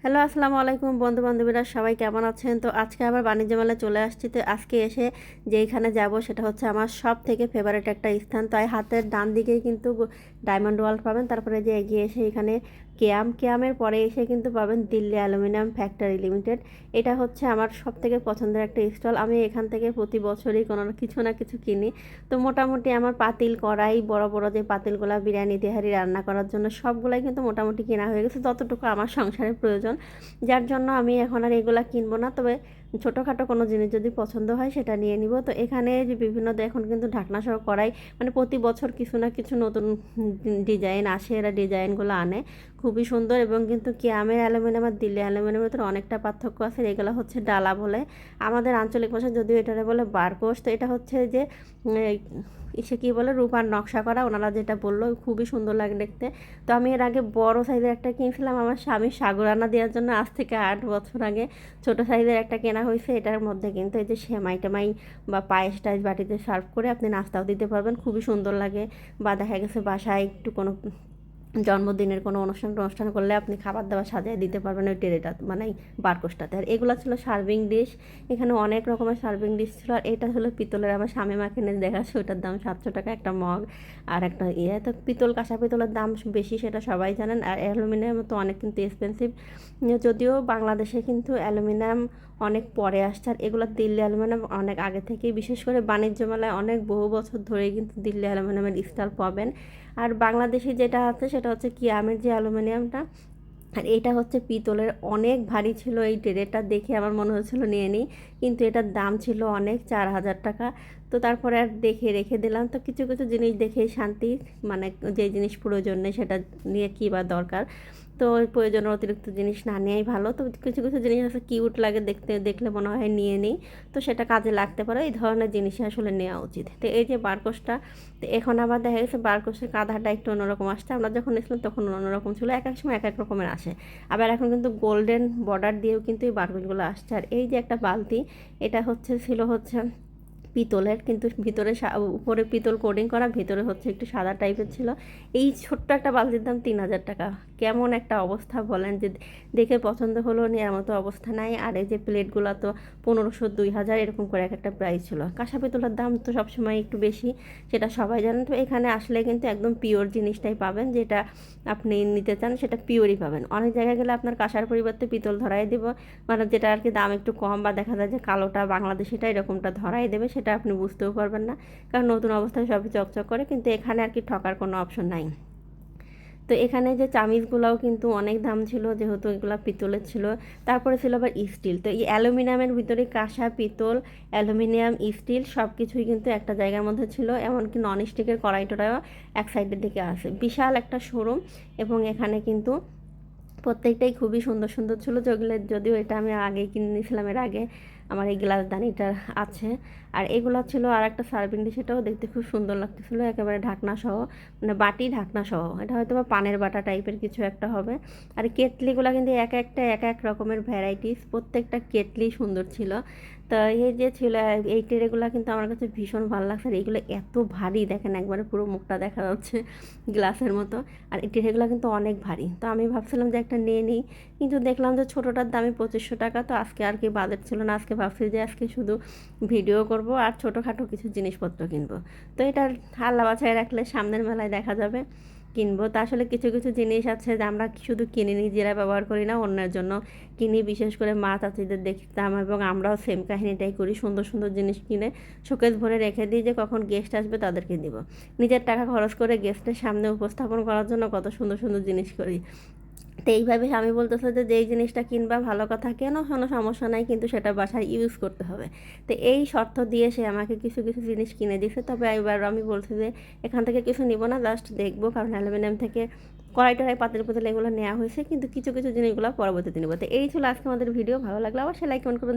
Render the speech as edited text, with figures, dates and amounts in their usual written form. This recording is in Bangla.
হ্যালো, আসসালামু আলাইকুম বন্ধু বান্ধবীরা, সবাই কেমন আছেন? তো আজকে আবার বাণিজ্য মেলায় চলে আসছি। তো আজকে এসে যেইখানে যাব সেটা হচ্ছে আমার সব থেকে ফেভারিট একটা স্থান। তাই হাতের ডান দিকেই কিন্তু ডায়মন্ড ওয়ার্ল্ড পাবেন। তারপরে যে এগিয়ে এসে এখানে কেয়ামের পরে এসে কিন্তু পাবেন দিল্লি অ্যালুমিনিয়াম ফ্যাক্টরি লিমিটেড। এটা হচ্ছে আমার সব থেকে পছন্দের একটা স্টল। আমি এখান থেকে প্রতি বছরই কোনো কিছু না কিছু কিনি। তো মোটামুটি আমার পাতিল, কড়াই, বড় বড় যে পাতিলগুলা বিরিয়ানি তেহারি রান্না করার জন্য সবগুলাই কিন্তু মোটামুটি কেনা হয়ে গেছে, যতটুকু আমার সংসারের প্রয়োজন। যার জন্য আমি এখন আর এগুলা কিনবো না, তবে ছোটোখাটো কোনো জিনিস যদি পছন্দ হয় সেটা নিয়ে নিব। তো এখানে যে বিভিন্ন এখন কিন্তু ঢাকনা সহ কড়াই, মানে প্রতি বছর কিছু না কিছু নতুন ডিজাইন আসে, এরা ডিজাইনগুলো আনে খুবই সুন্দর। এবং কিন্তু কিয়ামের অ্যালুমিনিয়াম আর দিল্লি অ্যালুমিনিয়ামের ভিতরে অনেকটা পার্থক্য আছে। এগুলো হচ্ছে ডালা বলে, আমাদের আঞ্চলিক ভাষায় যদিও এটারে বলে বারকোশ। তো এটা হচ্ছে যে সে কী বলে, রূপার নকশা করা, ওনারা যেটা বললো খুবই সুন্দর লাগে দেখতে। তো আমি এর আগে বড় সাইজের একটা কিনছিলাম আমার স্বামীর সাগুরানা দেওয়ার জন্য, আজ থেকে 8 বছর আগে। ছোট সাইজের একটা কেনা হয়েছে। এটার মধ্যে কিন্তু এই যে সেমাই টেমাই বা পায়েস টাইস বাটিতে সার্ভ করে আপনি নাস্তাও দিতে পারবেন, খুবই সুন্দর লাগে। বা দেখা গেছে বাসায় একটু কোনো জন্মদিনের কোনো অনুষ্ঠান করলে আপনি খাবার দাবার সাজিয়ে দিতে পারবেন ওই ট্রেটা, মানে বারকোশটাতে। আর এগুলো ছিল সার্ভিং ডিশ। এখানে অনেক রকমের সার্ভিং ডিশ ছিল। আর এটা হলো পিতলের, আমার স্বামী মাকে এনে দেখাচ্ছে, ওটার দাম 700 টাকা একটা মগ। আর একটা তো পিতল, কাঁসা পিতলের দাম বেশি সেটা সবাই জানেন। আর অ্যালুমিনিয়াম তো অনেক কিন্তু এক্সপেন্সিভ, যদিও বাংলাদেশে কিন্তু অ্যালুমিনিয়াম অনেক পরে আসছে। আর এগুলো দিল্লি অ্যালুমিনিয়াম অনেক আগে থেকেই, বিশেষ করে বাণিজ্য মেলায় অনেক বহু বছর ধরেই কিন্তু দিল্লি অ্যালুমিনিয়ামের স্টল পাবেন। আর বাংলাদেশি যেটা আছে সেটা হচ্ছে কিয়ামের যে অ্যালুমিনিয়ামটা, আর এটা হচ্ছে পিতলের। অনেক ভারী ছিল এই ট্রেটা, দেখে আমার মনে হচ্ছিলো নিয়ে নিই, কিন্তু এটার দাম ছিল অনেক, 4000 টাকা। তো তারপরে আর দেখে রেখে দিলাম। তো কিছু কিছু জিনিস দেখেই শান্তি, মানে যে জিনিস প্রয়োজন নেই সেটা নিয়ে কী বা দরকার। তো ওই প্রয়োজনের অতিরিক্ত জিনিস না নেওয়াই ভালো। তো কিছু কিছু জিনিস আছে কিউট লাগে দেখতে, দেখলে মনে হয় নিয়ে নিই, তো সেটা কাজে লাগতে পারে, এই ধরনের জিনিসই আসলে নেওয়া উচিত। তো এই যে বারকোশটা, তো এখন আবার দেখা গেছে বারকোশের কাঁধাটা একটু অন্যরকম আসছে। আমরা যখন এসেছিলাম তখন অন্যরকম ছিল, এক এক সময় এক এক রকমের আসে। আবার এখন কিন্তু গোল্ডেন বর্ডার দিয়েও কিন্তু এই বারকোশগুলো আসছে। আর এই যে একটা বালতি, এটা ছিল হচ্ছে পিতলের, কিন্তু ভিতরে উপরে পিতল কোডিং করা, ভিতরে হচ্ছে একটু সাদা টাইপের ছিল। এই ছোট্ট একটা বালতির দাম 3000 টাকা। কেমন একটা অবস্থা বলেন, যে দেখে পছন্দ হলো, নেওয়ার মতো অবস্থা নাই। আর এই যে প্লেটগুলো তো 1500, 2000 এরকম করে এক একটা প্রাইস ছিল। কাঁসা পিতলের দাম তো সবসময় একটু বেশি, সেটা সবাই জানেন। তো এখানে আসলে কিন্তু একদম পিওর জিনিসটাই পাবেন, যেটা আপনি নিতে চান সেটা পিওরই পাবেন। অনেক জায়গায় গেলে আপনার কাঁসার পরিবর্তে পিতল ধরাই দেব, মানে যেটা আর কি দাম একটু কম, বা দেখা যায় যে কালোটা বাংলাদেশিটা এরকমটা ধরাই দেবে, সেটা আপনি বুঝতেও পারবেন না, কারণ নতুন অবস্থায় সবই চকচক করে। কিন্তু এখানে আর কি ঠকার কোনো অপশন নাই। তো এখানে যে চামিচগুলোও কিন্তু অনেক দাম ছিল, যেহেতু এগুলো পিতলের ছিল। তারপরে ছিল আবার স্টিল। তো এই অ্যালুমিনিয়ামের ভিতরে কাঁসা, পিতল, অ্যালুমিনিয়াম, স্টিল সব কিছুই কিন্তু একটা জায়গার মধ্যে ছিল। এমনকি নন স্টিকের কড়াইটাও এক সাইডের দিকে আছে। বিশাল একটা শোরুম, এবং এখানে কিন্তু প্রত্যেকটাই খুবই সুন্দর সুন্দর ছিল। যেগুলো, যদিও এটা আমি আগেই কিনে নিয়েছিলাম, এর আগে আমার এই গ্লাস দানিটা আছে। আর এগুলো ছিল আর একটা সার্ভিং ডিশ, এটাও দেখতে খুব সুন্দর লাগতেছিলো, একেবারে ঢাকনা সহ, মানে বাটি ঢাকনা সহ। এটা হয়তো বা পানের বাটা টাইপের কিছু একটা হবে। আর কেটলিগুলো কিন্তু এক একটা এক এক রকমের ভ্যারাইটিস, প্রত্যেকটা কেটলি সুন্দর ছিল। তো এই যে ছিল এই ট্রেগুলো কিন্তু আমার কাছে ভীষণ ভালো লাগছে। আর এইগুলো এত ভারী, দেখেন একবারে পুরো মুখটা দেখা যাচ্ছে গ্লাসের মতো। আর এই ট্রেগুলো কিন্তু অনেক ভারী। তো আমি ভাবছিলাম যে একটা নিয়ে নিই, কিন্তু দেখলাম যে ছোটোটার দামই 2500 টাকা। তো আজকে আর কি বাজেট ছিল না, আজকে ভাবছি যে আজকে শুধু ভিডিও করব আর ছোটোখাটো কিছু জিনিসপত্র কিনবো। তো এটা আল্লাহ বাছাই রাখলে সামনের মেলায় দেখা যাবে, কিনবো। তা আসলে কিছু কিছু জিনিস আছে যে আমরা শুধু কিনে নিজেরা ব্যবহার করি না, অন্যের জন্য কিনি। বিশেষ করে মা চাচিদের দেখতাম, এবং আমরাও সেম কাহিনীটাই করি, সুন্দর সুন্দর জিনিস কিনে শোকেস ভরে রেখে দিই, যে কখন গেস্ট আসবে তাদেরকে দিব। নিজের টাকা খরচ করে গেস্টের সামনে উপস্থাপন করার জন্য কত সুন্দর সুন্দর জিনিস করি। তো এইভাবে আমি বলতেছে যে যেই জিনিসটা কিনবা ভালো কথা, কেন কোনো সমস্যা নাই, কিন্তু সেটা বাসায় ইউজ করতে হবে। তো এই শর্ত দিয়ে সে আমাকে কিছু কিছু জিনিস কিনে দিছে। তবে এবার আমি বলছি যে এখান থেকে কিছু নিব না, জাস্ট দেখবো, কারণ অ্যালুমিনিয়াম থেকে কড়াই টড়াই পাতিল পুতিল এগুলো নেওয়া হয়েছে, কিন্তু কিছু কিছু জিনিসগুলো পরবর্তীতে নেবো। তো এই ছিল আজকে আমাদের ভিডিও। ভালো লাগলে অবশ্যই লাইক কমেন্ট করবেন।